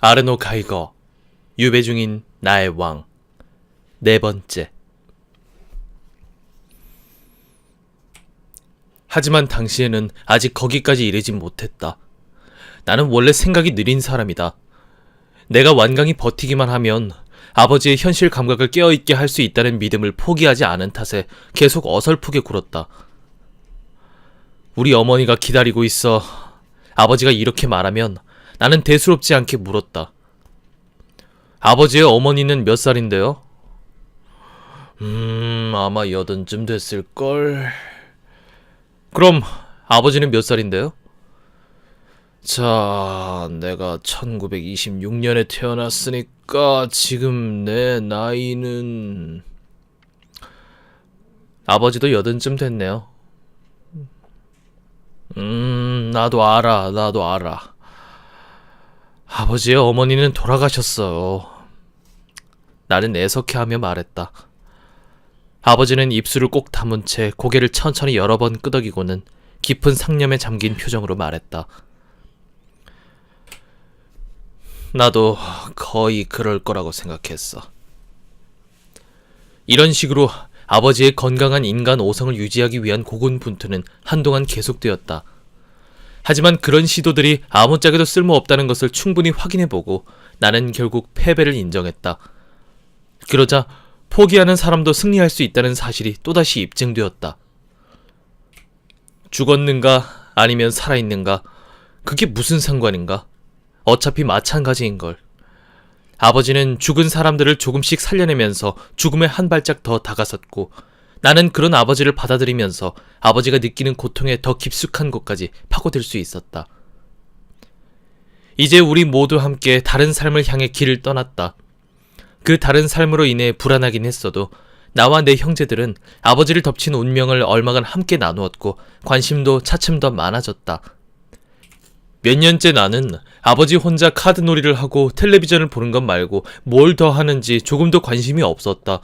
아르노 가이거, 유배 중인 나의 왕. 네 번째. 하지만 당시에는 아직 거기까지 이르진 못했다. 나는 원래 생각이 느린 사람이다. 내가 완강히 버티기만 하면 아버지의 현실 감각을 깨어있게 할 수 있다는 믿음을 포기하지 않은 탓에 계속 어설프게 굴었다. 우리 어머니가 기다리고 있어. 아버지가 이렇게 말하면 나는 대수롭지 않게 물었다. 아버지의 어머니는 몇 살인데요? 아마 80쯤 됐을걸. 그럼 아버지는 몇 살인데요? 자, 내가 1926년에 태어났으니까 지금 내 나이는... 아버지도 80쯤 됐네요. 나도 알아. 아버지의 어머니는 돌아가셨어요. 나는 애석해하며 말했다. 아버지는 입술을 꼭 다문 채 고개를 천천히 여러 번 끄덕이고는 깊은 상념에 잠긴 표정으로 말했다. 나도 거의 그럴 거라고 생각했어. 이런 식으로 아버지의 건강한 인간 오성을 유지하기 위한 고군분투는 한동안 계속되었다. 하지만 그런 시도들이 아무짝에도 쓸모없다는 것을 충분히 확인해보고 나는 결국 패배를 인정했다. 그러자 포기하는 사람도 승리할 수 있다는 사실이 또다시 입증되었다. 죽었는가 아니면 살아있는가 그게 무슨 상관인가? 어차피 마찬가지인걸. 아버지는 죽은 사람들을 조금씩 살려내면서 죽음에 한 발짝 더 다가섰고 나는 그런 아버지를 받아들이면서 아버지가 느끼는 고통에 더 깊숙한 곳까지 파고들 수 있었다. 이제 우리 모두 함께 다른 삶을 향해 길을 떠났다. 그 다른 삶으로 인해 불안하긴 했어도 나와 내 형제들은 아버지를 덮친 운명을 얼마간 함께 나누었고 관심도 차츰 더 많아졌다. 몇 년째 나는 아버지 혼자 카드놀이를 하고 텔레비전을 보는 것 말고 뭘 더 하는지 조금도 관심이 없었다.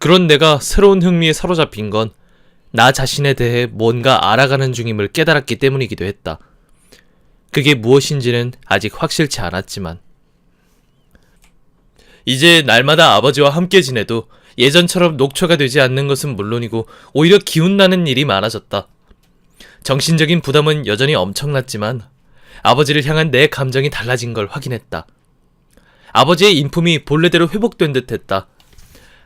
그런 내가 새로운 흥미에 사로잡힌 건 나 자신에 대해 뭔가 알아가는 중임을 깨달았기 때문이기도 했다. 그게 무엇인지는 아직 확실치 않았지만 이제 날마다 아버지와 함께 지내도 예전처럼 녹초가 되지 않는 것은 물론이고 오히려 기운나는 일이 많아졌다. 정신적인 부담은 여전히 엄청났지만 아버지를 향한 내 감정이 달라진 걸 확인했다. 아버지의 인품이 본래대로 회복된 듯 했다.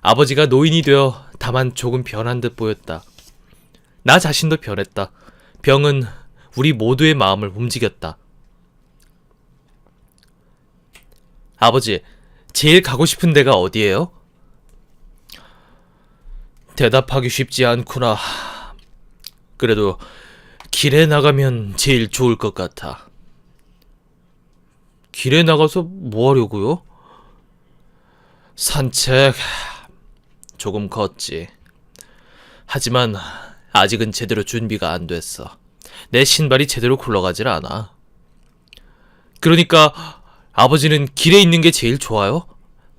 아버지가 노인이 되어 다만 조금 변한 듯 보였다. 나 자신도 변했다. 병은 우리 모두의 마음을 움직였다. 아버지, 제일 가고 싶은 데가 어디예요? 대답하기 쉽지 않구나. 그래도 길에 나가면 제일 좋을 것 같아. 길에 나가서 뭐 하려고요? 산책, 조금 걷지. 하지만 아직은 제대로 준비가 안 됐어. 내 신발이 제대로 굴러가질 않아. 그러니까 아버지는 길에 있는 게 제일 좋아요?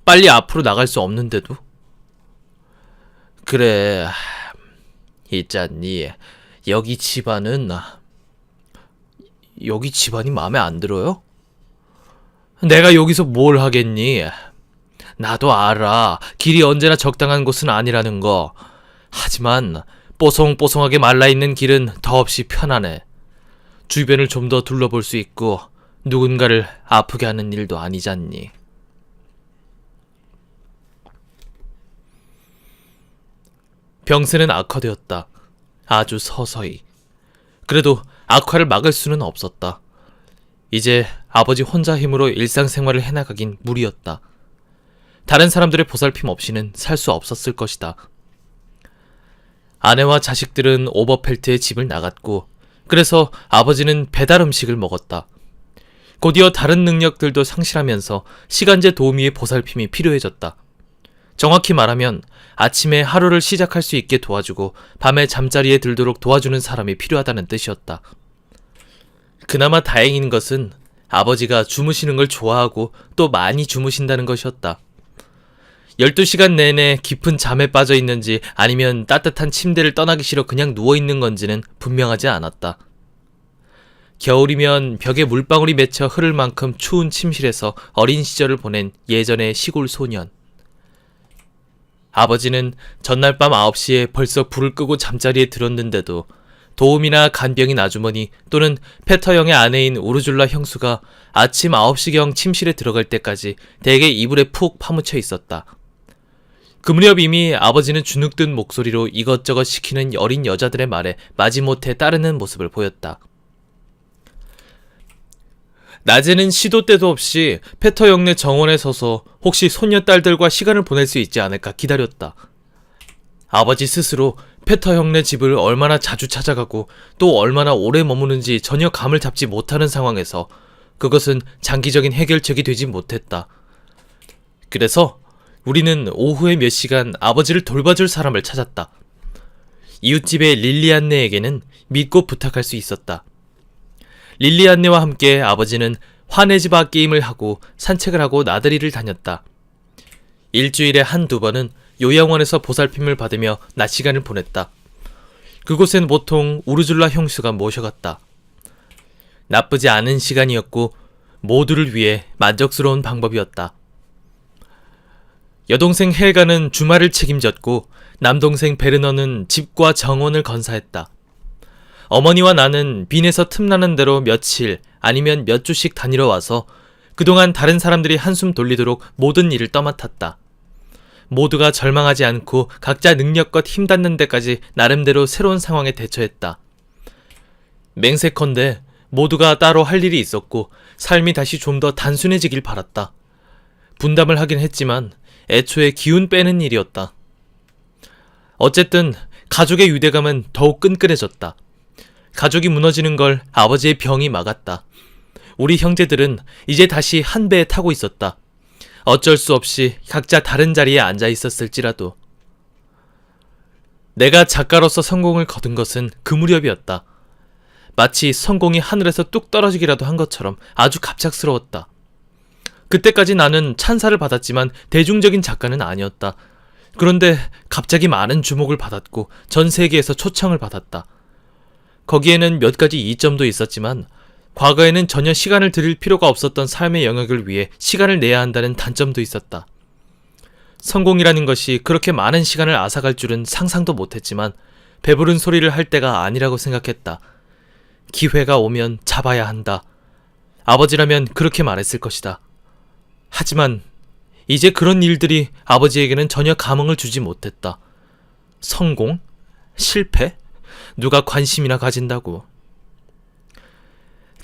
빨리 앞으로 나갈 수 없는데도? 그래, 있잖니. 여기 집안이 마음에 안 들어요? 내가 여기서 뭘 하겠니? 나도 알아. 길이 언제나 적당한 곳은 아니라는 거. 하지만 뽀송뽀송하게 말라있는 길은 더없이 편안해. 주변을 좀 더 둘러볼 수 있고 누군가를 아프게 하는 일도 아니잖니. 병세는 악화되었다. 아주 서서히. 그래도 악화를 막을 수는 없었다. 이제 아버지 혼자 힘으로 일상생활을 해나가긴 무리였다. 다른 사람들의 보살핌 없이는 살 수 없었을 것이다. 아내와 자식들은 오버펠트에 집을 나갔고 그래서 아버지는 배달 음식을 먹었다. 곧이어 다른 능력들도 상실하면서 시간제 도우미의 보살핌이 필요해졌다. 정확히 말하면 아침에 하루를 시작할 수 있게 도와주고 밤에 잠자리에 들도록 도와주는 사람이 필요하다는 뜻이었다. 그나마 다행인 것은 아버지가 주무시는 걸 좋아하고 또 많이 주무신다는 것이었다. 12시간 내내 깊은 잠에 빠져 있는지 아니면 따뜻한 침대를 떠나기 싫어 그냥 누워있는 건지는 분명하지 않았다. 겨울이면 벽에 물방울이 맺혀 흐를 만큼 추운 침실에서 어린 시절을 보낸 예전의 시골 소년. 아버지는 전날 밤 9시에 벌써 불을 끄고 잠자리에 들었는데도 도움이나 간병인 아주머니 또는 페터형의 아내인 우르줄라 형수가 아침 9시경 침실에 들어갈 때까지 대개 이불에 푹 파묻혀 있었다. 그 무렵 이미 아버지는 주눅든 목소리로 이것저것 시키는 어린 여자들의 말에 마지못해 따르는 모습을 보였다. 낮에는 시도 때도 없이 페터 영네 정원에 서서 혹시 손녀딸들과 시간을 보낼 수 있지 않을까 기다렸다. 아버지 스스로 페터 형네 집을 얼마나 자주 찾아가고 또 얼마나 오래 머무는지 전혀 감을 잡지 못하는 상황에서 그것은 장기적인 해결책이 되지 못했다. 그래서 우리는 오후에 몇 시간 아버지를 돌봐줄 사람을 찾았다. 이웃집의 릴리안네에게는 믿고 부탁할 수 있었다. 릴리안네와 함께 아버지는 화내지마 게임을 하고 산책을 하고 나들이를 다녔다. 일주일에 한두 번은 요양원에서 보살핌을 받으며 낮 시간을 보냈다. 그곳엔 보통 우르줄라 형수가 모셔갔다. 나쁘지 않은 시간이었고 모두를 위해 만족스러운 방법이었다. 여동생 헬가는 주말을 책임졌고 남동생 베르너는 집과 정원을 건사했다. 어머니와 나는 빈에서 틈나는 대로 며칠 아니면 몇 주씩 다니러 와서 그동안 다른 사람들이 한숨 돌리도록 모든 일을 떠맡았다. 모두가 절망하지 않고 각자 능력껏 힘닿는 데까지 나름대로 새로운 상황에 대처했다. 맹세컨대 모두가 따로 할 일이 있었고 삶이 다시 좀 더 단순해지길 바랐다. 분담을 하긴 했지만 애초에 기운 빼는 일이었다. 어쨌든 가족의 유대감은 더욱 끈끈해졌다. 가족이 무너지는 걸 아버지의 병이 막았다. 우리 형제들은 이제 다시 한 배에 타고 있었다. 어쩔 수 없이 각자 다른 자리에 앉아 있었을지라도. 내가 작가로서 성공을 거둔 것은 그 무렵이었다. 마치 성공이 하늘에서 뚝 떨어지기라도 한 것처럼 아주 갑작스러웠다. 그때까지 나는 찬사를 받았지만 대중적인 작가는 아니었다. 그런데 갑자기 많은 주목을 받았고 전 세계에서 초청을 받았다. 거기에는 몇 가지 이점도 있었지만 과거에는 전혀 시간을 들일 필요가 없었던 삶의 영역을 위해 시간을 내야 한다는 단점도 있었다. 성공이라는 것이 그렇게 많은 시간을 앗아갈 줄은 상상도 못했지만 배부른 소리를 할 때가 아니라고 생각했다. 기회가 오면 잡아야 한다. 아버지라면 그렇게 말했을 것이다. 하지만 이제 그런 일들이 아버지에게는 전혀 감흥을 주지 못했다. 성공? 실패? 누가 관심이나 가진다고.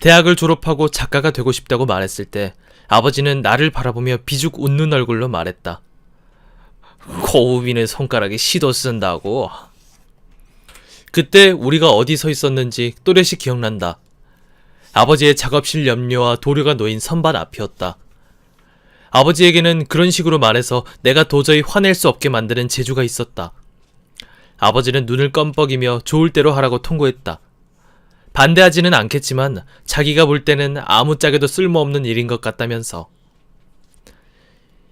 대학을 졸업하고 작가가 되고 싶다고 말했을 때 아버지는 나를 바라보며 비죽 웃는 얼굴로 말했다. 고우빈의 손가락에 시도 쓴다고. 그때 우리가 어디 서 있었는지 또렷이 기억난다. 아버지의 작업실 염료와 도료가 놓인 선반 앞이었다. 아버지에게는 그런 식으로 말해서 내가 도저히 화낼 수 없게 만드는 재주가 있었다. 아버지는 눈을 껌뻑이며 좋을 대로 하라고 통고했다. 반대하지는 않겠지만 자기가 볼 때는 아무짝에도 쓸모없는 일인 것 같다면서.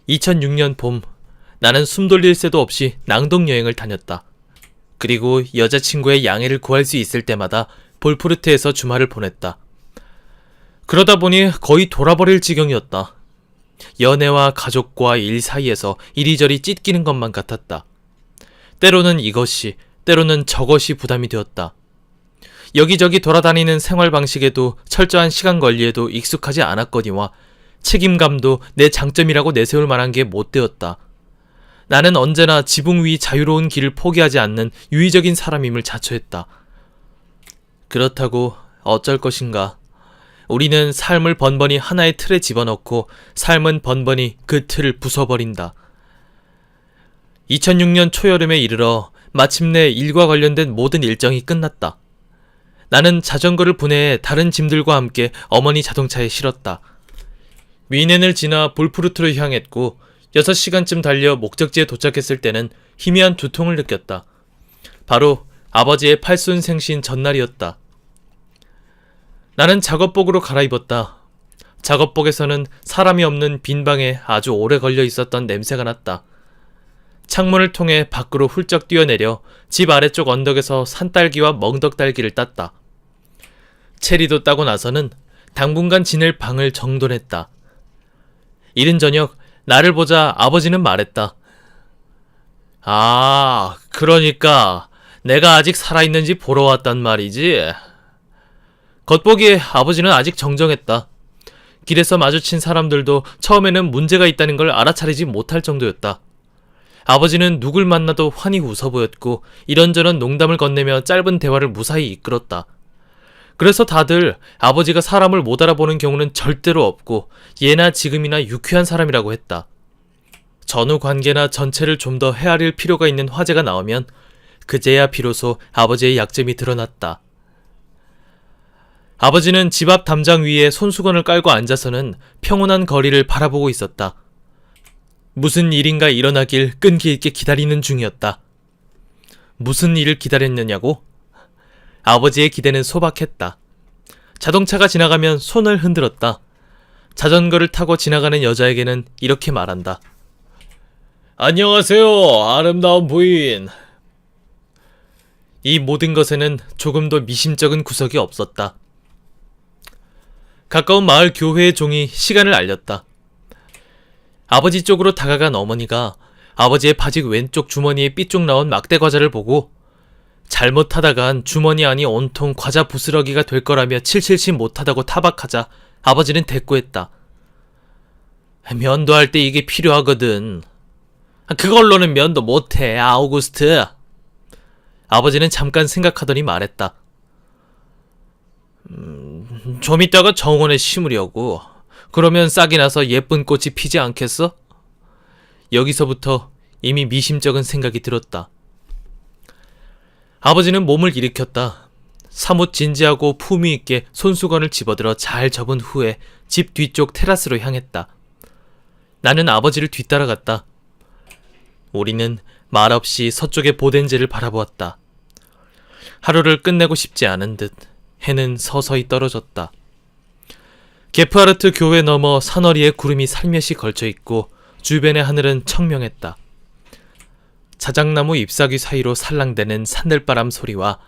2006년 봄, 나는 숨 돌릴 새도 없이 낭독 여행을 다녔다. 그리고 여자친구의 양해를 구할 수 있을 때마다 볼푸르트에서 주말을 보냈다. 그러다 보니 거의 돌아버릴 지경이었다. 연애와 가족과 일 사이에서 이리저리 찢기는 것만 같았다. 때로는 이것이, 때로는 저것이 부담이 되었다. 여기저기 돌아다니는 생활 방식에도 철저한 시간 관리에도 익숙하지 않았거니와 책임감도 내 장점이라고 내세울 만한 게 못 되었다. 나는 언제나 지붕 위 자유로운 길을 포기하지 않는 유의적인 사람임을 자처했다. 그렇다고 어쩔 것인가. 우리는 삶을 번번이 하나의 틀에 집어넣고 삶은 번번이 그 틀을 부숴버린다. 2006년 초여름에 이르러 마침내 일과 관련된 모든 일정이 끝났다. 나는 자전거를 분해해 다른 짐들과 함께 어머니 자동차에 실었다. 위넨을 지나 볼푸르트로 향했고 6시간쯤 달려 목적지에 도착했을 때는 희미한 두통을 느꼈다. 바로 아버지의 팔순생신 전날이었다. 나는 작업복으로 갈아입었다. 작업복에서는 사람이 없는 빈 방에 아주 오래 걸려 있었던 냄새가 났다. 창문을 통해 밖으로 훌쩍 뛰어내려 집 아래쪽 언덕에서 산딸기와 멍덕딸기를 땄다. 체리도 따고 나서는 당분간 지낼 방을 정돈했다. 이른 저녁 나를 보자 아버지는 말했다. 아, 그러니까 내가 아직 살아있는지 보러 왔단 말이지. 겉보기에 아버지는 아직 정정했다. 길에서 마주친 사람들도 처음에는 문제가 있다는 걸 알아차리지 못할 정도였다. 아버지는 누굴 만나도 환히 웃어 보였고 이런저런 농담을 건네며 짧은 대화를 무사히 이끌었다. 그래서 다들 아버지가 사람을 못 알아보는 경우는 절대로 없고 예나 지금이나 유쾌한 사람이라고 했다. 전후 관계나 전체를 좀 더 헤아릴 필요가 있는 화제가 나오면 그제야 비로소 아버지의 약점이 드러났다. 아버지는 집 앞 담장 위에 손수건을 깔고 앉아서는 평온한 거리를 바라보고 있었다. 무슨 일인가 일어나길 끈기 있게 기다리는 중이었다. 무슨 일을 기다렸느냐고? 아버지의 기대는 소박했다. 자동차가 지나가면 손을 흔들었다. 자전거를 타고 지나가는 여자에게는 이렇게 말한다. 안녕하세요, 아름다운 부인. 이 모든 것에는 조금도 미심쩍은 구석이 없었다. 가까운 마을 교회의 종이 시간을 알렸다. 아버지 쪽으로 다가간 어머니가 아버지의 바지 왼쪽 주머니에 삐쭉 나온 막대 과자를 보고 잘못하다간 주머니 안이 온통 과자 부스러기가 될 거라며 칠칠치 못하다고 타박하자 아버지는 대꾸했다. 면도할 때 이게 필요하거든. 그걸로는 면도 못해, 아우구스트. 아버지는 잠깐 생각하더니 말했다. 좀 이따가 정원에 심으려고. 그러면 싹이 나서 예쁜 꽃이 피지 않겠어? 여기서부터 이미 미심쩍은 생각이 들었다. 아버지는 몸을 일으켰다. 사뭇 진지하고 품위 있게 손수건을 집어들어 잘 접은 후에 집 뒤쪽 테라스로 향했다. 나는 아버지를 뒤따라갔다. 우리는 말없이 서쪽의 보덴제를 바라보았다. 하루를 끝내고 싶지 않은 듯 해는 서서히 떨어졌다. 게프하르트 교회 너머 산허리에 구름이 살며시 걸쳐있고 주변의 하늘은 청명했다. 자작나무 잎사귀 사이로 살랑대는 산들바람 소리와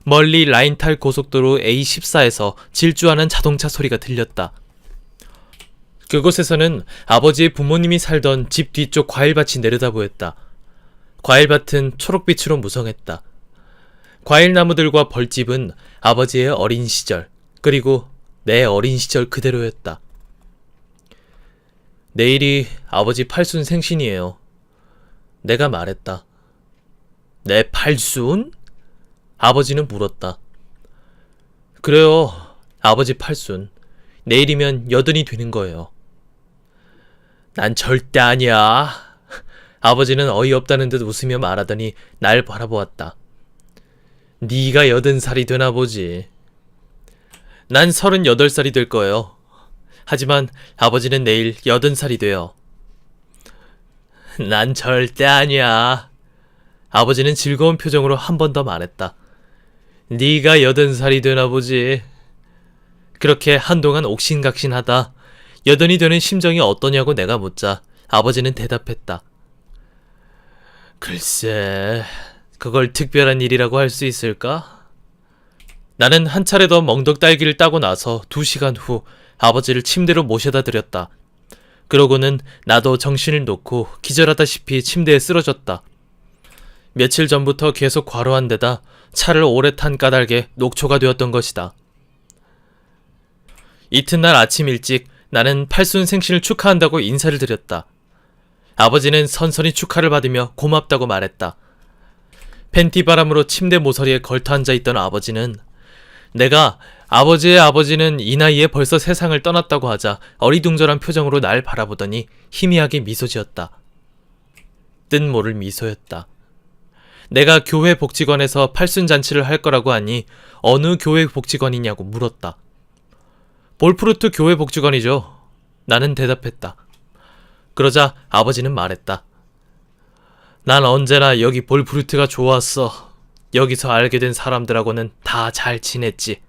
멀리 라인탈 고속도로 A14에서 질주하는 자동차 소리가 들렸다. 그곳에서는 아버지의 부모님이 살던 집 뒤쪽 과일밭이 내려다 보였다. 과일밭은 초록빛으로 무성했다. 과일나무들과 벌집은 아버지의 어린 시절, 그리고 내 어린 시절 그대로였다. 내일이 아버지 팔순 생신이에요. 내가 말했다. 내 팔순? 아버지는 물었다. 그래요, 아버지 팔순. 내일이면 80이 되는 거예요. 난 절대 아니야. 아버지는 어이없다는 듯 웃으며 말하더니 날 바라보았다. 네가 80살이 되나 보지. 난 38살이 될 거예요. 하지만 아버지는 내일 80살이 돼요. 난 절대 아니야. 아버지는 즐거운 표정으로 한 번 더 말했다. 네가 80살이 되나 보지. 그렇게 한동안 옥신각신하다 80이 되는 심정이 어떠냐고 내가 묻자 아버지는 대답했다. 글쎄, 그걸 특별한 일이라고 할 수 있을까? 나는 한 차례 더 멍덕 딸기를 따고 나서 2시간 후 아버지를 침대로 모셔다 드렸다. 그러고는 나도 정신을 놓고 기절하다시피 침대에 쓰러졌다. 며칠 전부터 계속 과로한 데다 차를 오래 탄 까닭에 녹초가 되었던 것이다. 이튿날 아침 일찍 나는 팔순 생신을 축하한다고 인사를 드렸다. 아버지는 선선히 축하를 받으며 고맙다고 말했다. 팬티 바람으로 침대 모서리에 걸터 앉아있던 아버지는 내가 아버지의 아버지는 이 나이에 벌써 세상을 떠났다고 하자 어리둥절한 표정으로 날 바라보더니 희미하게 미소 지었다. 뜻 모를 미소였다. 내가 교회 복지관에서 팔순잔치를 할 거라고 하니 어느 교회 복지관이냐고 물었다. 볼프루트 교회 복지관이죠. 나는 대답했다. 그러자 아버지는 말했다. 난 언제나 여기 볼프루트가 좋았어. 여기서 알게 된 사람들하고는 다 잘 지냈지.